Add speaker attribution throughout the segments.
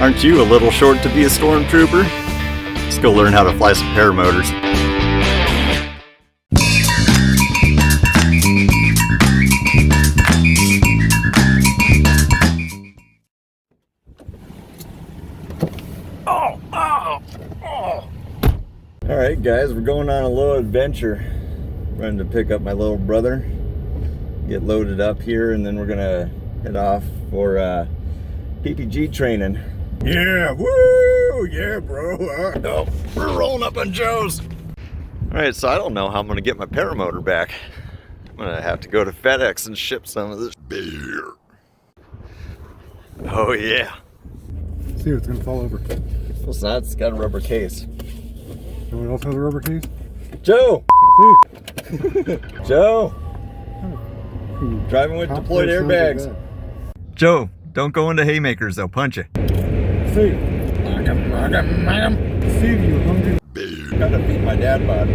Speaker 1: Aren't you a little short to be a stormtrooper? Let's go learn how to fly some paramotors. Alright guys, we're going on a little adventure. Running to pick up my little brother. Get loaded up here and then we're gonna head off for PPG training. Yeah, woo! Yeah, bro. Oh, we're rolling up on Joe's. Alright, so I don't know how I'm gonna get my paramotor back. I'm gonna have to go to FedEx and ship some of this beer. Oh yeah.
Speaker 2: See, it's gonna fall over.
Speaker 1: Well, it's not, it's got a rubber case.
Speaker 2: Someone else has a rubber case?
Speaker 1: Joe!
Speaker 2: See?
Speaker 1: Joe! Driving with deployed airbags. Joe, don't go into haymakers, they'll punch you.
Speaker 2: See? See, you hungry?
Speaker 1: Gotta feed my dad bod.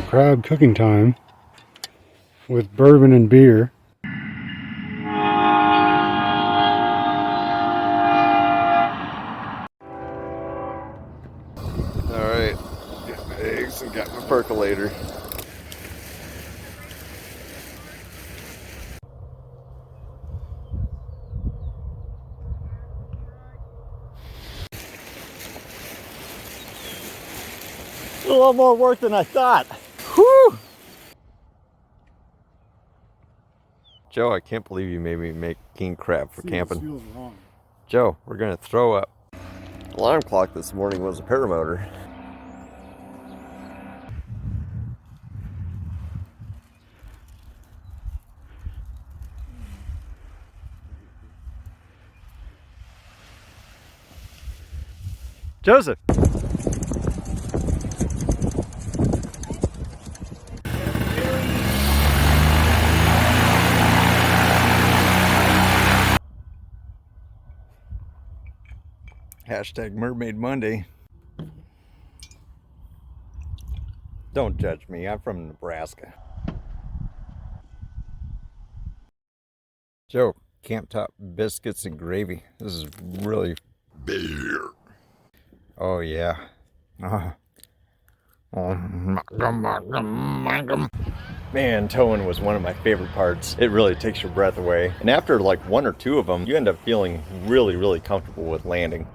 Speaker 2: Crab cooking time with bourbon and beer.
Speaker 1: Alright, got my eggs and got my percolator. A little more work than I thought. Whew! Joe, I can't believe you made me make king crab for camping.
Speaker 2: This feels wrong.
Speaker 1: Joe, we're gonna throw up. Alarm clock this morning was a paramotor. Joseph! Hashtag Mermaid Monday. Don't judge me, I'm from Nebraska. Joe, camp top biscuits and gravy. This is really beer. Oh yeah. Man, towing was one of my favorite parts. It really takes your breath away. And after like one or two of them, you end up feeling really, really comfortable with landing.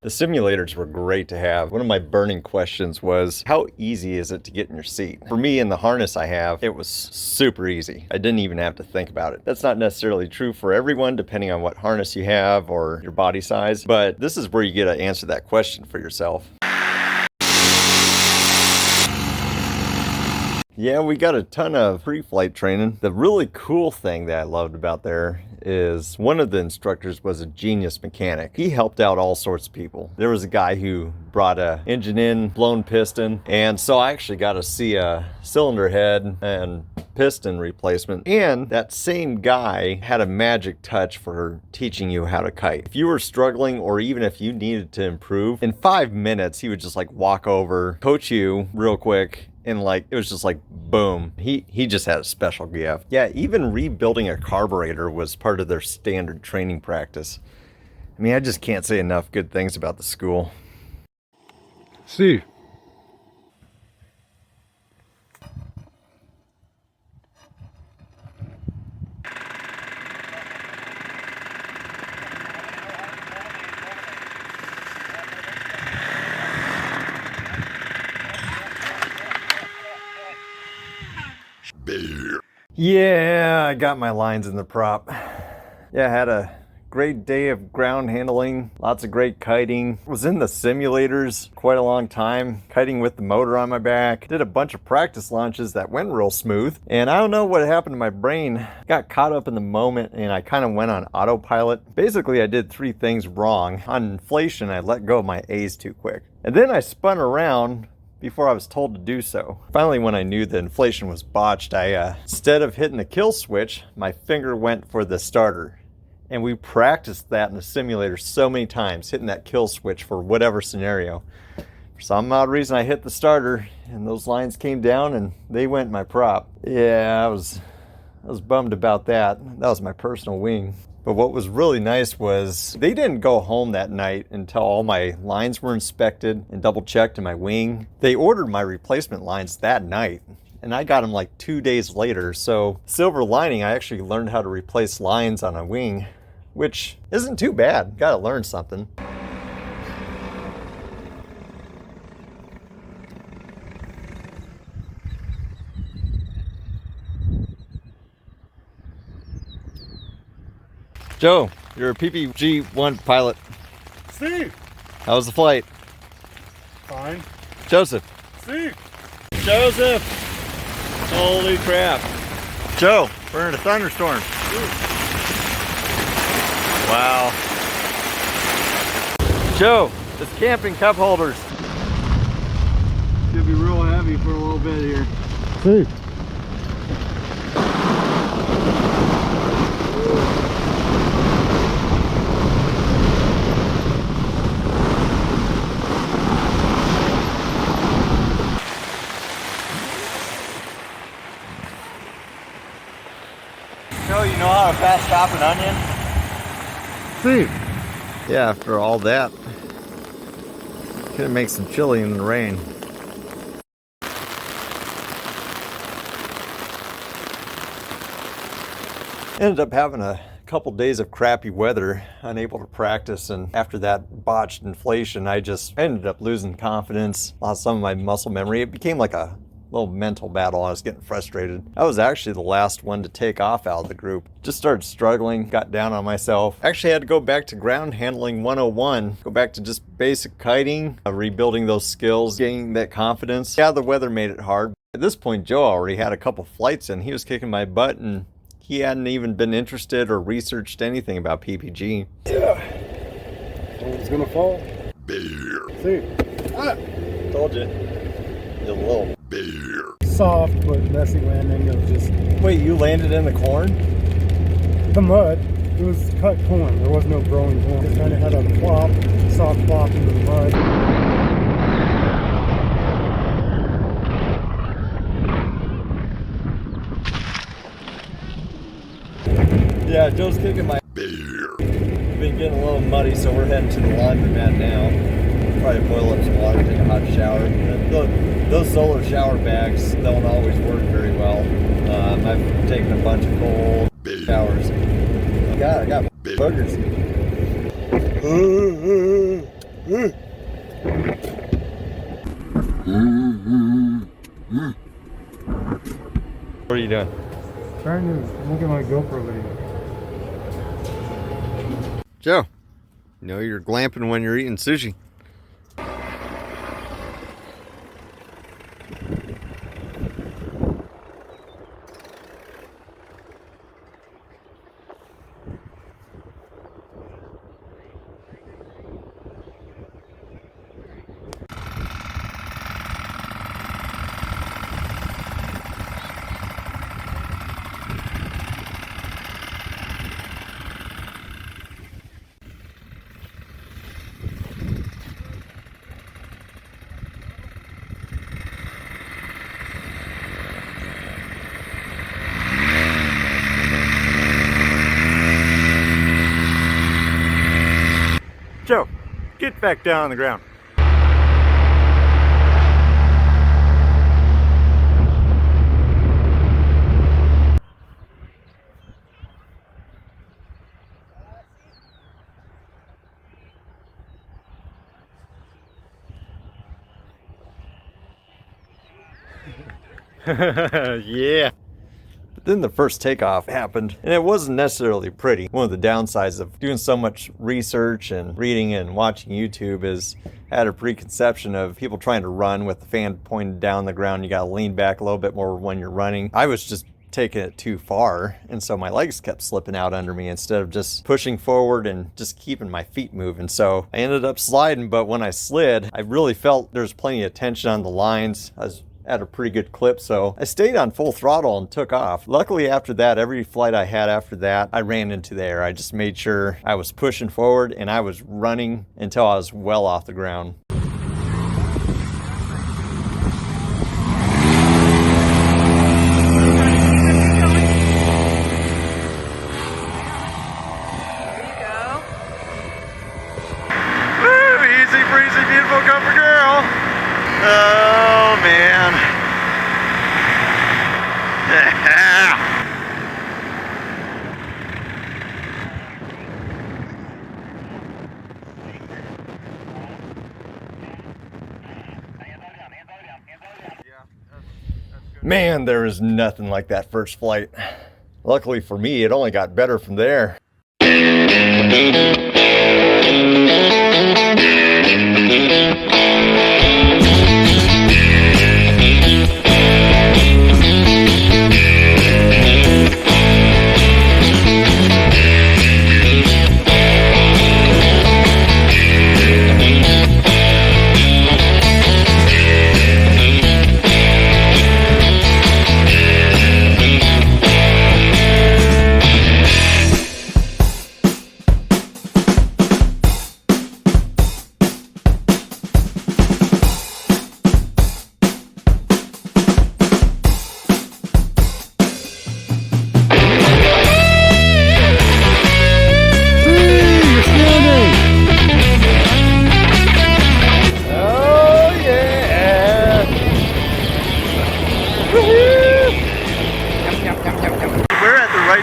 Speaker 1: The simulators were great to have. One of my burning questions was, how easy is it to get in your seat? For me, in the harness I have, it was super easy. I didn't even have to think about it. That's not necessarily true for everyone, depending on what harness you have or your body size, but this is where you get to answer that question for yourself. Yeah, we got a ton of pre-flight training. The really cool thing that I loved about there is one of the instructors was a genius mechanic. He helped out all sorts of people. There was a guy who brought a engine in, blown piston, and so I actually got to see a cylinder head and piston replacement. And that same guy had a magic touch for teaching you how to kite. If you were struggling or even if you needed to improve, in 5 minutes he would just like walk over, coach you real quick, and like it was just like boom. He just had a special gift. Yeah, even rebuilding a carburetor was part of their standard training practice. I mean, I just can't say enough good things about the school.
Speaker 2: Steve.
Speaker 1: Yeah, I got my lines in the prop. Yeah, I had a great day of ground handling, lots of great kiting. Was in the simulators quite a long time, kiting with the motor on my back. Did a bunch of practice launches that went real smooth. And I don't know what happened to my brain. Got caught up in the moment and I kind of went on autopilot. Basically, I did 3 things wrong. On inflation, I let go of my A's too quick. And then I spun around before I was told to do so. Finally, when I knew the inflation was botched, I instead of hitting the kill switch, my finger went for the starter. And we practiced that in the simulator so many times, hitting that kill switch for whatever scenario. For some odd reason, I hit the starter and those lines came down and they went in my prop. Yeah, I was bummed about that. That was my personal wing. But what was really nice was they didn't go home that night until all my lines were inspected and double checked in my wing. They ordered my replacement lines that night and I got them like 2 days later. So silver lining, I actually learned how to replace lines on a wing, which isn't too bad. Gotta learn something. Joe, you're a PPG 1 pilot.
Speaker 2: Steve.
Speaker 1: How was the flight?
Speaker 2: Fine.
Speaker 1: Joseph.
Speaker 2: Steve.
Speaker 1: Joseph! Holy crap. Joe, we're in a thunderstorm. Wow. Joe, it's camping cup holders. Should be real heavy for a little bit here.
Speaker 2: Steve.
Speaker 1: Joe, you know how to fast chop an onion?
Speaker 2: Steve.
Speaker 1: Yeah, after all that, gonna make some chili in the rain. Ended up having a couple days of crappy weather, unable to practice, and after that botched inflation, I just ended up losing confidence, lost some of my muscle memory. It became like a little mental battle. I was getting frustrated. I was actually the last one to take off out of the group. Just started struggling, got down on myself. Actually had to go back to ground handling 101, go back to just basic kiting, rebuilding those skills, gaining that confidence. Yeah, the weather made it hard. At this point, Joe already had a couple flights and he was kicking my butt and he hadn't even been interested or researched anything about PPG.
Speaker 2: Yeah. It's gonna fall.
Speaker 3: Beer.
Speaker 2: Steve. Ah.
Speaker 1: Told you. You're a little.
Speaker 3: Beer.
Speaker 2: Soft but messy landing. It was just
Speaker 1: Wait, you landed in the corn?
Speaker 2: the mud. It was cut corn. There was no growing corn. Just kind of had a plop, soft plop into the mud.
Speaker 1: Yeah, Joe's kicking my
Speaker 3: Beer.
Speaker 1: We've been getting a little muddy, so we're heading to the laundromat now. Probably boil up some water, take a hot shower. Those solar shower bags don't always work very well. I've taken a bunch of cold showers. God, I got boogers. What are you doing?
Speaker 2: Trying to look at my GoPro video.
Speaker 1: Joe, you know you're glamping when you're eating sushi. Joe, get back down on the ground. Yeah. But then the first takeoff happened, and it wasn't necessarily pretty. One of the downsides of doing so much research and reading and watching YouTube is I had a preconception of people trying to run with the fan pointed down the ground. You gotta lean back a little bit more when you're running. I was just taking it too far, and so my legs kept slipping out under me instead of just pushing forward and just keeping my feet moving. So I ended up sliding, but when I slid, I really felt there was plenty of tension on the lines. I was at a pretty good clip, so I stayed on full throttle and took off. Luckily, after that, every flight I had after that, I ran into the air. I just made sure I was pushing forward, and I was running until I was well off the ground. Easy breezy, beautiful comfort girl. Oh man. Yeah. Man, there is nothing like that first flight. Luckily for me, it only got better from there.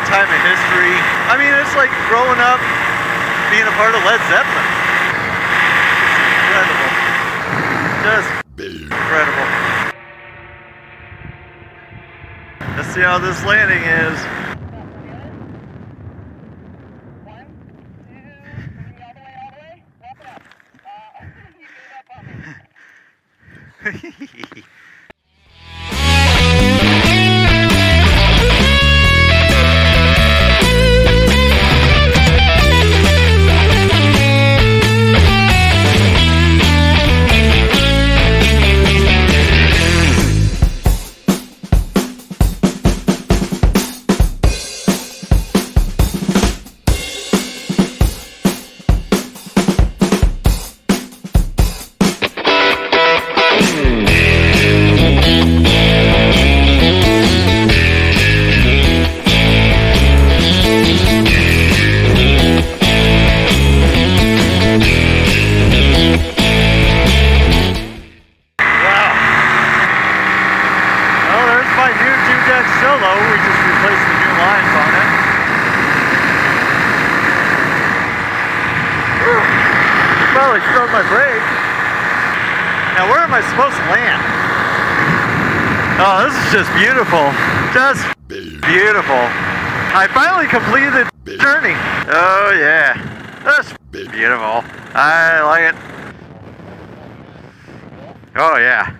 Speaker 1: Time in history. I mean, it's like growing up being a part of Led Zeppelin. It's incredible. Just incredible. Let's see how this landing is. We just replaced the new lines on it. Probably start my brake. Now where am I supposed to land? Oh, this is just beautiful. Just beautiful. I finally completed the journey. Oh yeah. That's beautiful. I like it. Oh yeah.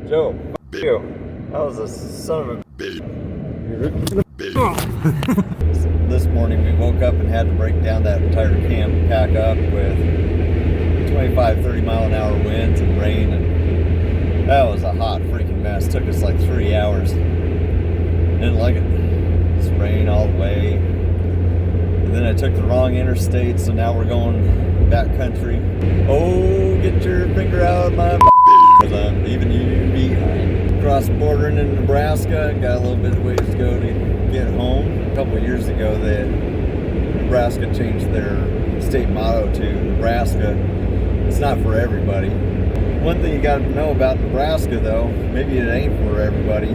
Speaker 1: Joe, f you. That was a son of a This morning we woke up and had to break down that entire camp, pack up with 25-30 mile an hour winds and rain, and that was a hot freaking mess. Took us like 3 hours. Didn't like it. It's rain all the way. And then I took the wrong interstate, so now we're going back country. Oh, get your finger out of my because I'm leaving you behind. Crossed the border into Nebraska and got a little bit of ways to go to get home. A couple of years ago, Nebraska changed their state motto to Nebraska. It's not for everybody. One thing you got to know about Nebraska, though, maybe it ain't for everybody.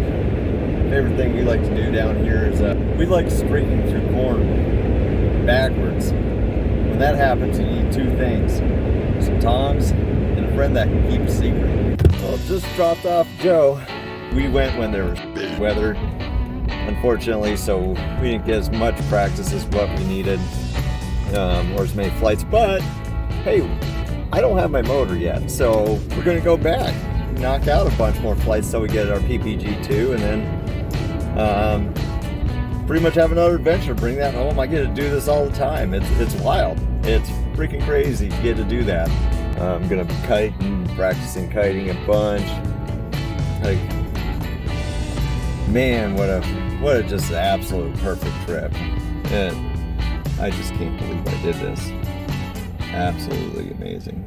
Speaker 1: Favorite thing we like to do down here is we like streaking through corn backwards. When that happens, you need two things: some tongs and a friend that can keep a secret. Well, just dropped off Joe. We went when there was big weather, unfortunately, so we didn't get as much practice as what we needed, or as many flights. But hey, I don't have my motor yet, so we're gonna go back, knock out a bunch more flights till we get our PPG 2, and then pretty much have another adventure. Bring that home. I get to do this all the time. It's wild. It's freaking crazy to get to do that. I'm gonna be kiting, practicing kiting a bunch. Like, man, what a just absolute perfect trip. And I just can't believe I did this. Absolutely amazing.